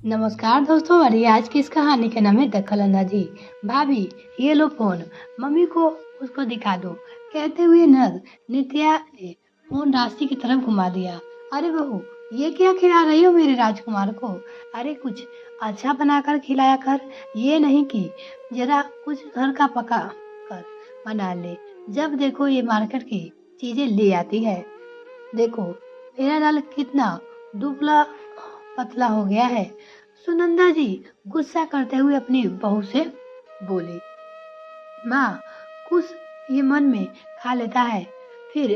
नमस्कार दोस्तों, हमारी आज की इस कहानी का नाम है दखल अंदाजी। भाभी, ये लो फोन, मम्मी को उसको दिखा दो। कहते हुए नर नित्या ने फोन राशि की तरफ घुमा दिया। अरे बहू, ये क्या खिला रही हो मेरे राजकुमार को? अरे कुछ अच्छा बनाकर खिलाया कर, ये नहीं कि जरा कुछ घर का पका कर बना ले। जब देखो ये मार्केट की चीजें ले आती है। देखो मेरा लाल कितना दुबला पतला हो गया है। सुनंदा जी गुस्सा करते हुए अपनी बहू से बोली, माँ, कुछ ये मन में खा लेता है, फिर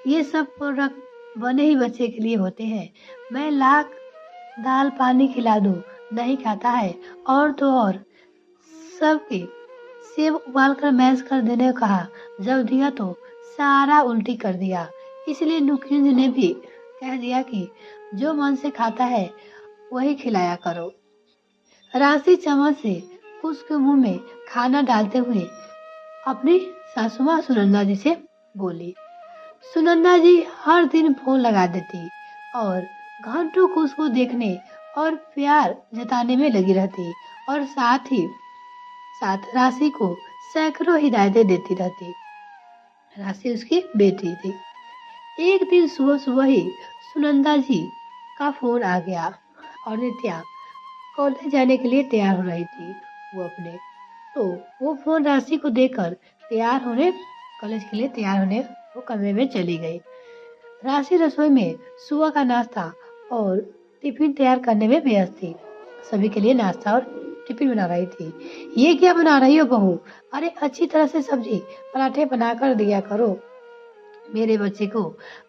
ये सब प्रोडक्ट बने ही बच्चे के लिए होते हैं। मैं लाख दाल पानी खिला दूं, नहीं खाता है। और तो और सबके सेब उबाल कर मैश कर देने को कहा, जब दिया तो सारा उल्टी कर दिया। इसलिए नुकिंज ने भी कह दिया कि जो मन से खाता है वही खिलाया करो। राशि चम्मच से उसके मुंह में खाना डालते हुए अपनी सासुमा सुनंदा जी से बोली। सुनंदा जी हर दिन फोन लगा देती और घंटों को उसको देखने और प्यार जताने में लगी रहती, और साथ ही साथ राशि को सैकड़ों हिदायतें देती रहती। राशि उसकी बेटी थी। एक दिन सुबह सुबह ही सुनंदा जी का फोन आ गया और नित्या कॉलेज जाने के लिए तैयार हो रही थी। वो अपने तो वो फोन राशि को देकर कॉलेज के लिए तैयार होने वो कमरे में चली गई। राशि रसोई में सुबह का नाश्ता और टिफिन तैयार करने में व्यस्त थी। सभी के लिए नाश्ता और टिफिन बना रही थी। ये क्या बना रही हो बहू? अरे अच्छी तरह से सब्जी पराठे बनाकर दिया करो मेरे बच्चे को।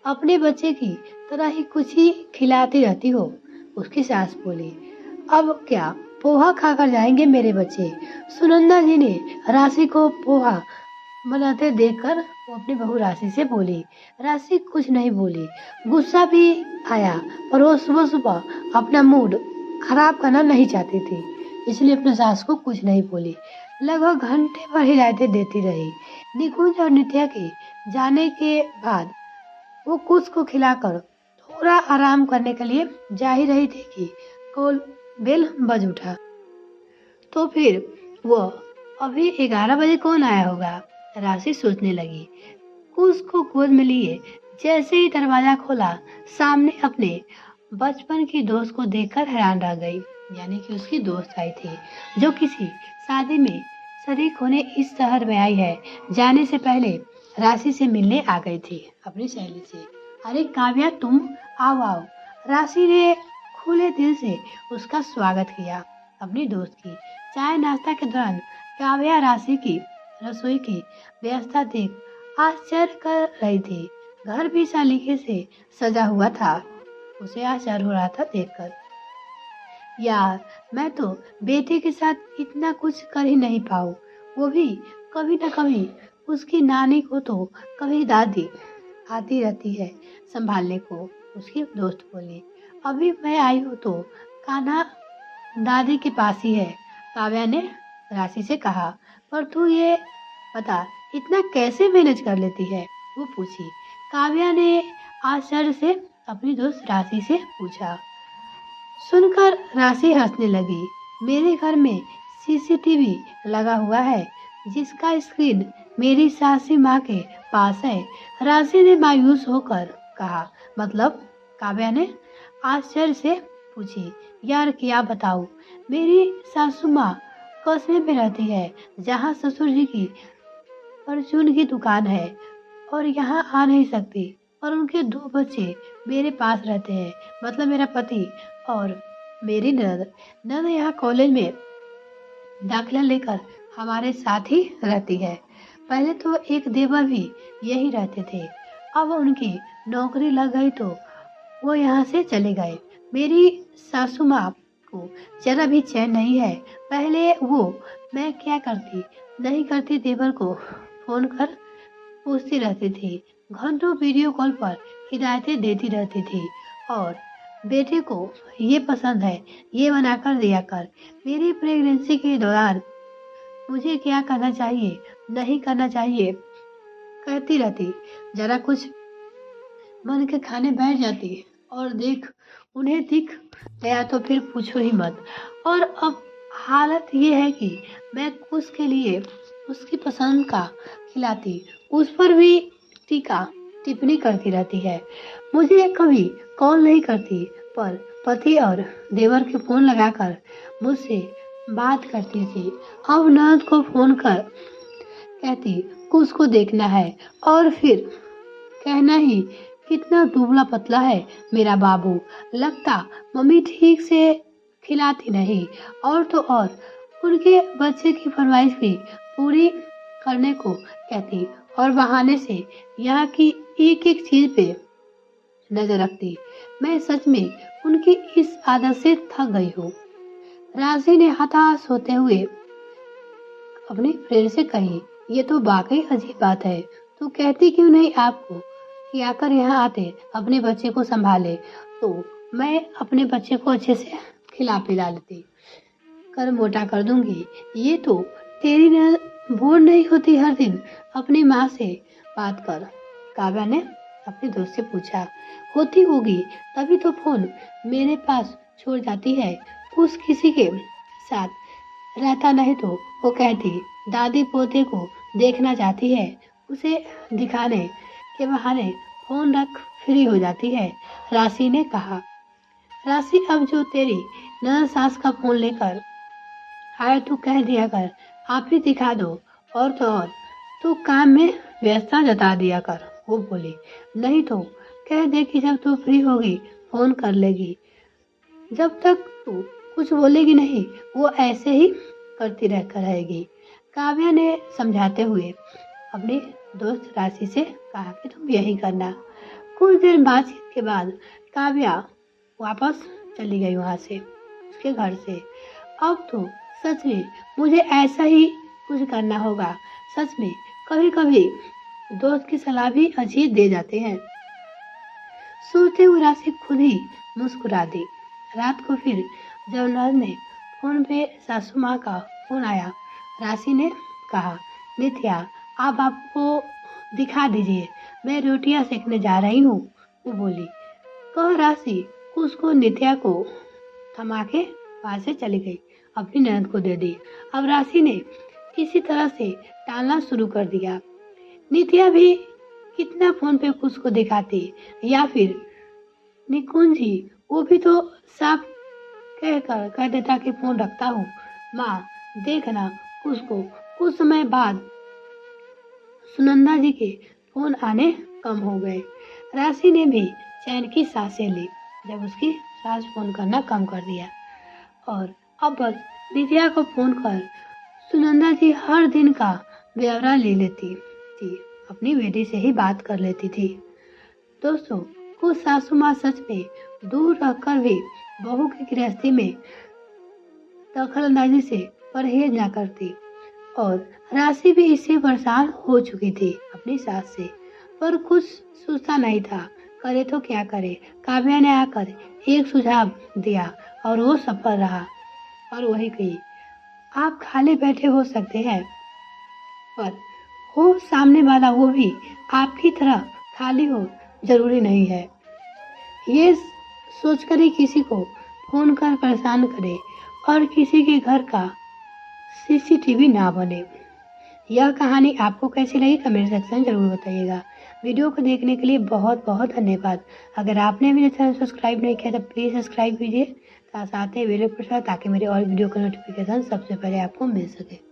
अपने बच्चे की तरह ही कुछ ही खिलाती रहती हो, उसकी सास बोली। अब क्या पोहा खाकर जाएंगे मेरे बच्चे? सुनंदा जी ने राशि को पोहा बनाते देखकर वो अपनी बहू राशि से बोली। राशि कुछ नहीं बोली, गुस्सा भी आया, पर वो सुबह सुबह अपना मूड खराब करना नहीं चाहती थी, इसलिए अपने सास को कुछ नहीं बोली। लगभग घंटे भर हिदायतें देती रही। निकुंज और नित्या के जाने के बाद वो कुछ को खिलाकर थोड़ा आराम करने के लिए जा ही रही थी कि कॉल बेल बज उठा। तो फिर वो अभी 11 बजे कौन आया होगा? राशि सोचने लगी। कुछ को गोद में लिए जैसे ही दरवाजा खोला, सामने अपने बचपन की दोस्त को देखकर हैरान रह गई। यानी कि उसकी दोस्त आई थी जो किसी शादी में शरीक होने इस शहर में आई है। जाने से पहले राशि से मिलने आ गई थी अपनी सहेली से। अरे काव्या, तुम आओ आओ। राशि ने खुले दिल से उसका स्वागत किया। अपनी दोस्त की चाय नाश्ता के दौरान काव्या राशि की रसोई की व्यवस्था देख आश्चर्य कर रही थी। घर भी सलीके से सजा हुआ था। उसे आश्चर्य हो रहा था देखकर। यार, मैं तो बेटे के साथ इतना कुछ कर ही नहीं पाऊँ, वो भी कभी न कभी। उसकी नानी को तो कभी दादी आती रहती है संभालने को, उसकी दोस्त बोली। अभी मैं आई हूँ तो कान्हा दादी के पास ही है, काव्या ने राशि से कहा। पर तू ये बता, इतना कैसे मैनेज कर लेती है? वो पूछी। काव्या ने आश्चर्य से अपनी दोस्त राशि से पूछा। सुनकर राशि हंसने लगी। मेरे घर में सीसीटीवी लगा हुआ है जिसका स्क्रीन मेरी सासी माँ के पास है, राशि ने मायूस होकर कहा। मतलब? काव्या ने आश्चर्य से पूछी। यार क्या बताऊं, मेरी सासू माँ कस्बे में रहती है जहाँ ससुर जी की परचून की दुकान है और यहाँ आ नहीं सकती, और उनके 2 बच्चे मेरे पास रहते हैं। मतलब मेरा पति और मेरी ननद यहाँ कॉलेज में दाखिला लेकर हमारे साथ ही रहती है। पहले तो एक देवर भी यही रहते थे, अब उनकी नौकरी लग गई तो वो यहाँ से चले गए। मेरी सासू माँ को जरा भी चैन नहीं है। पहले वो मैं क्या करती नहीं करती देवर को फोन कर पूछती रहती थी, घंटों वीडियो कॉल पर हिदायतें देती रहती थी, और बेटे को ये पसंद है, ये बनाकर दिया कर। मेरी प्रेगनेंसी के दौरान मुझे क्या करना चाहिए, नहीं करना चाहिए कहती रहती। जरा कुछ बन के खाने बैठ जाती और देख उन्हें दिख गया तो फिर पूछो ही मत। और अब हालत ये है कि मैं कुछ के लिए उसकी पसंद का खिलाती, उस पर भी टीका टिप्पणी करती रहती है। मुझे कभी कॉल नहीं करती, पर पति और देवर के फोन लगाकर मुझसे बात करती थी। अब ननद को फोन कर कहती कुछ को देखना है, और फिर कहना ही कितना दुबला पतला है मेरा बाबू, लगता मम्मी ठीक से खिलाती नहीं। और तो और उनके बच्चे की फरमाइश भी पूरी करने को कहती, और बहाने से यहाँ की एक एक चीज पे नजर रखती। मैं सच में उनकी इस आदत से थक गई हूँ। राशि ने हताश होते हुए अपनी फ्रेंड से कही, ये तो वाकई अजीब बात है। तू कहती क्यों नहीं आपको कि आकर यहाँ आते अपने बच्चे को संभाले, तो मैं अपने बच्चे को अच्छे से खिला पिला लेती, कर मोटा कर दूंगी। ये तो तेरी न बोर नहीं होती हर दिन अपनी माँ से बात कर? काव्या ने अपने दोस्त से पूछा। होती होगी, तभी तो फोन मेरे पास छोड़ जाती है। उस किसी के साथ रहता नहीं तो वो कहती दादी पोते को देखना चाहती है, उसे दिखाने के बहाने फोन रख फ्री हो जाती है, राशि ने कहा। राशि, अब जो तेरी ननद सास का फोन लेकर आए तू कह दिया कर आप ही दिखा दो, और तो और तू काम में व्यस्तता जता दिया कर। वो बोली, नहीं तो कह दे कि जब तू फ्री होगी फोन कर लेगी। जब तक तू कुछ बोलेगी नहीं वो ऐसे ही करती रहकर रहेगी। काव्या ने समझाते हुए अपनी दोस्त राशि से कहा कि तुम यही करना। कुछ देर बातचीत के बाद काव्या वापस चली गई वहां से, उसके घर से। अब तो सच में मुझे ऐसा ही कुछ करना होगा। सच में कभी कभी दोस्त की सलाह भी अजीब दे जाते हैं। सोचते हुए राशि खुद ही मुस्कुरा दी। रात को फिर जब नंद ने फोन पे सासू माँ का फोन आया, राशि ने कहा, नित्या आप आपको दिखा दीजिए, मैं रोटियां सेकने जा रही हूँ। वो बोली। कह राशि उसको नित्या को थमा के वहां से चली गई, अपनी ननद को दे दी। अब राशि ने इसी तरह से टालना शुरू कर दिया। नित्या भी कितना फोन पे कुछ को दिखाती, या फिर निकुंज ही, वो भी तो साफ कहकर कह देता कि फोन रखता हूँ। माँ देखना उसको। कुछ समय बाद सुनंदा जी के फोन आने कम हो गए। राशि ने भी चैन की सांसें ली जब उसकी सास फोन करना कम कर दिया, और अब बस नित्या को फोन कर सुनंदा जी हर दिन का ब्यौरा ले लेती थी, अपनी बेटी से ही बात कर लेती थी। दोस्तों, कुछ सासू माँ सच में दूर रहकर भी बहू की गृहस्थी में दखलंदाजी से परहेज न करती, और राशि भी इससे परेशान हो चुकी थी अपनी सास से, पर कुछ सोचता नहीं था, करे तो क्या करे। काव्या ने आकर एक सुझाव दिया और वो सफल रहा, और वही कही, आप खाली बैठे हो सकते हैं, पर हो सामने वाला वो भी आपकी तरह खाली हो जरूरी नहीं है। ये सोचकर ही किसी को फोन कर परेशान करे और किसी के घर का सीसीटीवी ना बने। यह कहानी आपको कैसी लगी कमेंट सेक्शन में जरूर बताइएगा। वीडियो को देखने के लिए बहुत बहुत धन्यवाद। अगर आपने मेरे चैनल सब्सक्राइब नहीं किया तो प्लीज़ सब्सक्राइब कीजिए, साथ ही बेल आइकन पर ताकि मेरे और वीडियो का नोटिफिकेशन सबसे पहले आपको मिल सके।